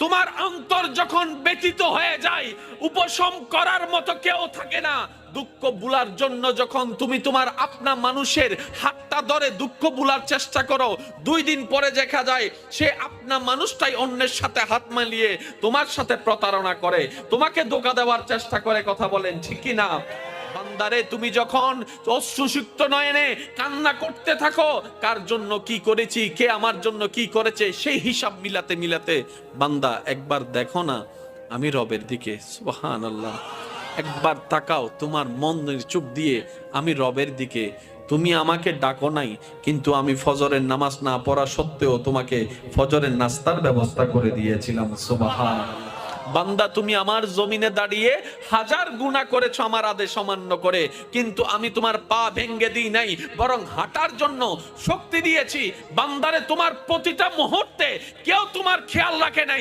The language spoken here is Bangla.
তোমার অন্তর যখন ব্যতীত হয়ে যায়, উপশম করার মতো কেউ থাকে না। দুঃখ ভুলার জন্য যখন তুমি তোমার আপনা মানুষের হাতটা ধরে দুঃখ ভুলার চেষ্টা করো, 2 দিন পরে দেখা যায় সে আপনা মানুষটাই অন্যের সাথে হাত মিলিয়ে তোমার সাথে প্রতারণা করে, তোমাকে ধোঁকা দেওয়ার চেষ্টা করে। কথা বলেন ঠিক কি না? বান্দারে, তুমি যখন অশ্রুসিক্ত নয়নে কান্না করতে থাকো, কার জন্য কি করেছি, কে আমার জন্য কি করেছে, সেই হিসাব মিলাতে মিলাতে বান্দা একবার দেখো না আমি রবের দিকে। সুবহানাল্লাহ। একবার তাকাও তোমার মনের চোখ দিয়ে আমি রবের দিকে। তুমি আমাকে ডাকো নাই, কিন্তু আমি ফজরের নামাজ না পড়া সত্ত্বেও তোমাকে ফজরের নাস্তার ব্যবস্থা করে দিয়েছিলাম। সুবহানাল্লাহ। বান্দা, তুমি আমার জমিনে দাঁড়িয়ে 1000 গুনাহ করেছো আমার আদেশ অমান্য করে, কিন্তু আমি তোমার পা ভেঙ্গে দিই নাই, বরং হাঁটার জন্য শক্তি দিয়েছি। বান্দারে, তোমার প্রতিটা মুহূর্তে কেউ তোমার খেয়াল রাখে নাই,